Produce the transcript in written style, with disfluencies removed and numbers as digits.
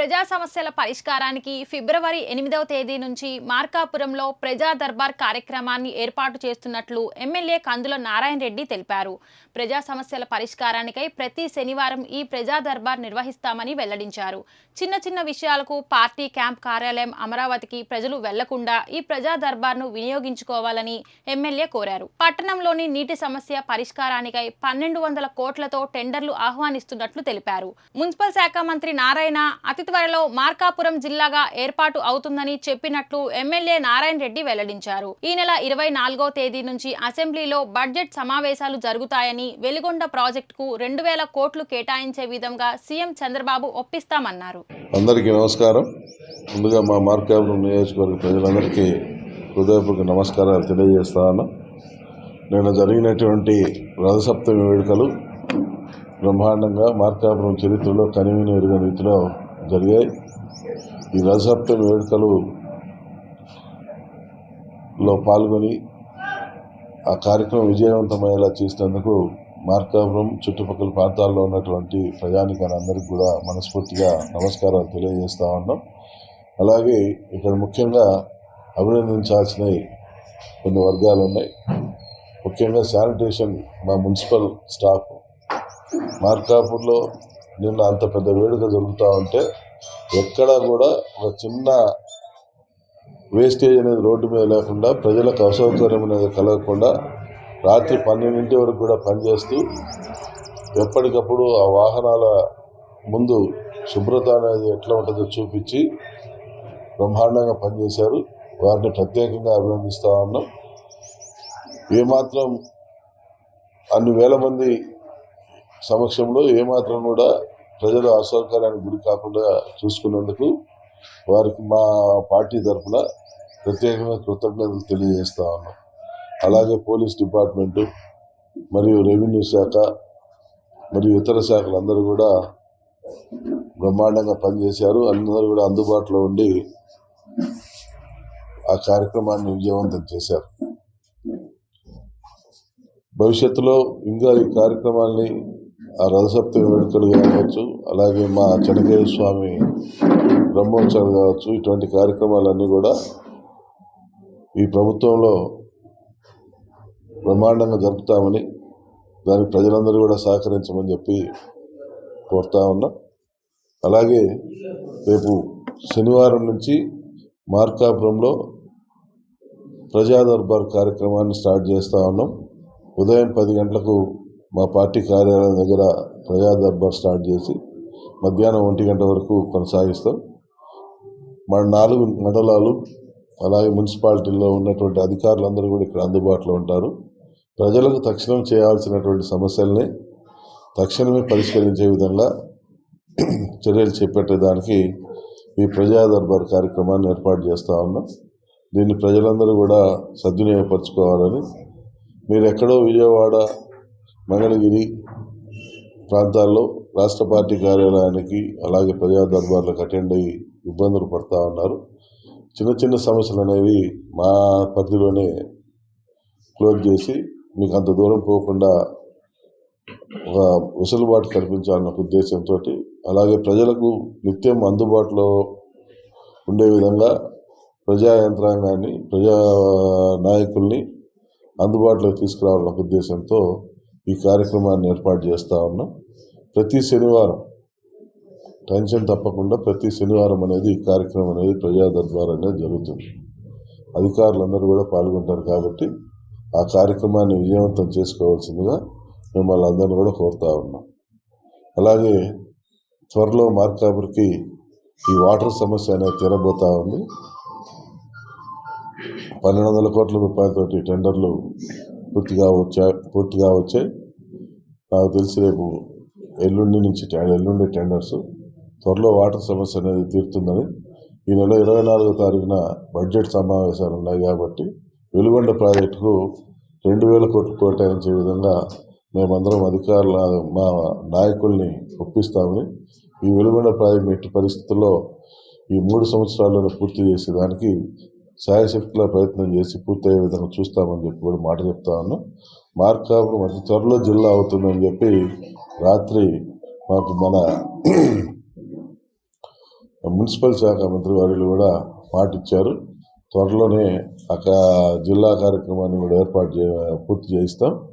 ప్రజా సమస్యల పరిష్కారానికి ఫిబ్రవరి 8వ తేదీ నుంచి మార్కాపురంలో ప్రజా దర్బార్ కార్యక్రమాన్ని ఏర్పాటు చేస్తున్నట్లు ఎమ్మెల్యే కందుల నారాయణ రెడ్డి తెలిపారు. ప్రజా సమస్యల పరిష్కారానికై ప్రతి శనివారం ఈ ప్రజా దర్బార్ నిర్వహిస్తామని వెల్లడించారు. చిన్న చిన్న విషయాలకు పార్టీ క్యాంప్ కార్యాలయం అమరావతికి ప్రజలు వెళ్లకుండా ఈ ప్రజా దర్బార్ను వినియోగించుకోవాలని ఎమ్మెల్యే కోరారు. పట్టణంలోని నీటి సమస్య పరిష్కారానికై 1200 కోట్లతో టెండర్లు ఆహ్వానిస్తున్నట్లు తెలిపారు. మున్సిపల్ శాఖ మంత్రి నారాయణ అతి త్వరలో మార్కాపురం జిల్లాగా ఏర్పాటు అవుతుందని చెప్పినట్లు ఎమ్మెల్యే నారాయణ రెడ్డి వెల్లడించారు. ఈ నెల 24వ తేదీ నుంచి అసెంబ్లీలో బడ్జెట్ సమావేశాలు జరుగుతాయని, వెలిగొండ ప్రాజెక్టుకు 2000 కోట్లు కేటాయించే విధంగా సీఎం చంద్రబాబు ఒప్పిస్తామన్నారు. అందరికీ నమస్కారం. ముందుగా మా మార్కాపురం నియోజకవర్గ ప్రజలందరికీ హృదయపూర్వక నమస్కారాలు తెలియజేస్తాను. నిన్న జరిగినటువంటి రథసప్తమి వేడుకలు బ్రహ్మాండంగా మార్కాపురం చరిత్రలో కనివిని ఎరుగని రీతిలో జరిగాయి. ఈ రథసప్తమి వేడుకలలో పాల్గొని ఆ కార్యక్రమం విజయవంతమయ్యేలా చేసినందుకు మార్కాపురం చుట్టుపక్కల ప్రాంతాల్లో ఉన్నటువంటి ప్రజానికాలందరికీ కూడా మనస్ఫూర్తిగా నమస్కారాలు తెలియజేస్తా ఉన్నాం. అలాగే ఇక్కడ ముఖ్యంగా అభినందించాల్సిన కొన్ని వర్గాలు ఉన్నాయి. ముఖ్యంగా శానిటేషన్, మా మున్సిపల్ స్టాఫ్. మార్కాపూర్లో నిన్న అంత పెద్ద వేడుక జరుగుతూ ఉంటే ఎక్కడా కూడా ఒక చిన్న వేస్టేజ్ అనేది రోడ్డు మీద లేకుండా, ప్రజలకు అసౌకర్యం అనేది కలగకుండా రాత్రి 12 వరకు కూడా పనిచేస్తూ ఎప్పటికప్పుడు ఆ వాహనాల ముందు శుభ్రత అనేది ఎట్లా ఉంటుందో చూపించి బ్రహ్మాండంగా పనిచేశారు. వారిని ప్రత్యేకంగా అభినందిస్తూ ఉన్నాం. ఏమాత్రం అన్ని వేల మంది సమక్షంలో ఏమాత్రం కూడా ప్రజల అసౌకర్యానికి గురి కాకుండా చూసుకున్నందుకు వారికి మా పార్టీ తరఫున ప్రత్యేకంగా కృతజ్ఞతలు తెలియజేస్తా ఉన్నాం. అలాగే పోలీస్ డిపార్ట్మెంటు మరియు రెవెన్యూ శాఖ మరియు ఇతర శాఖలందరూ కూడా బ్రహ్మాండంగా పనిచేశారు. అందరూ కూడా అందుబాటులో ఉండి ఆ కార్యక్రమాన్ని విజయవంతం చేశారు. భవిష్యత్తులో ఇంకా ఈ కార్యక్రమాన్ని, ఆ రథసప్తమి వేడుకలు కావచ్చు, అలాగే మా చెనకేయ స్వామి బ్రహ్మోత్సవాలు కావచ్చు, ఇటువంటి కార్యక్రమాలన్నీ కూడా ఈ ప్రభుత్వంలో బ్రహ్మాండంగా జరుపుతామని, దానికి ప్రజలందరూ కూడా సహకరించమని చెప్పి కోరుతా ఉన్నాం. అలాగే రేపు శనివారం నుంచి మార్కాపురంలో ప్రజా దర్బార్ కార్యక్రమాన్ని స్టార్ట్ చేస్తూ ఉన్నాం. ఉదయం 10 గంటలకు మా పార్టీ కార్యాలయం దగ్గర ప్రజా దర్బార్ స్టార్ట్ చేసి మధ్యాహ్నం 1 గంట వరకు కొనసాగిస్తాం. మన 4 మండలాలు అలాగే మున్సిపాలిటీల్లో ఉన్నటువంటి అధికారులందరూ కూడా ఇక్కడ అందుబాటులో ఉంటారు. ప్రజలకు తక్షణం చేయాల్సినటువంటి సమస్యల్ని తక్షణమే పరిష్కరించే విధంగా చర్యలు చేపట్టేదానికి ఈ ప్రజా దర్బార్ కార్యక్రమాన్ని ఏర్పాటు చేస్తూ ఉన్నాం. దీన్ని ప్రజలందరూ కూడా సద్వినియోగపరచుకోవాలని, మీరు ఎక్కడో విజయవాడ, మంగళగిరి ప్రాంతాల్లో రాష్ట్ర పార్టీ కార్యాలయానికి అలాగే ప్రజా దర్బార్లకు అటెండ్ అయ్యి ఇబ్బందులు పడుతూ ఉన్నారు. చిన్న చిన్న సమస్యలు అనేవి మా పరిధిలోనే క్లోజ్ చేసి మీకు అంత దూరం పోకుండా ఒక వెసులుబాటు కల్పించాలన్న ఉద్దేశంతో, అలాగే ప్రజలకు నిత్యం అందుబాటులో ఉండే విధంగా ప్రజా యంత్రాంగాన్ని, ప్రజా నాయకుల్ని అందుబాటులోకి తీసుకురావాలన్న ఉద్దేశంతో ఈ కార్యక్రమాన్ని ఏర్పాటు చేస్తూ ఉన్నాం. ప్రతి శనివారం టెన్షన్ తప్పకుండా ప్రతి శనివారం అనేది ఈ కార్యక్రమం అనేది ప్రజా దర్బార్ అనేది జరుగుతుంది. అధికారులందరూ కూడా పాల్గొంటారు కాబట్టి ఆ కార్యక్రమాన్ని విజయవంతం చేసుకోవాల్సిందిగా మిమ్మల్ని అందరినీ కూడా కోరుతా ఉన్నాం. అలాగే త్వరలో మార్కాపురికి ఈ వాటర్ సమస్య అనేది తీరబోతా ఉంది. 1200 కోట్ల రూపాయలతోటి టెండర్లు పూర్తిగా వచ్చాయి. నాకు తెలిసి రేపు ఎల్లుండి టెండర్స్. త్వరలో వాటర్ సమస్య అనేది తీరుతుందని, ఈ నెల 24వ తారీఖున బడ్జెట్ సమావేశాలు ఉన్నాయి కాబట్టి వెలిగొండ ప్రాజెక్టుకు 2000 కోట్లు కేటాయించే విధంగా మేమందరం అధికారుల, మా నాయకుల్ని ఒప్పిస్తామని, ఈ వెలిగొండ ప్రాజెక్టు ఎట్టి పరిస్థితుల్లో ఈ 3 సంవత్సరాల్లోనే పూర్తి చేసేదానికి శాయశక్తిలా ప్రయత్నం చేసి పూర్తయ్యే విధంగా చూస్తామని చెప్పి కూడా మాట చెప్తా ఉన్నాం. మార్కాపురం అతి త్వరలో జిల్లా అవుతుందని చెప్పి రాత్రి మాకు మన మున్సిపల్ శాఖ మంత్రి వారిలు కూడా మాట ఇచ్చారు. త్వరలోనే జిల్లా కార్యక్రమాన్ని కూడా పూర్తి చేయిస్తాం.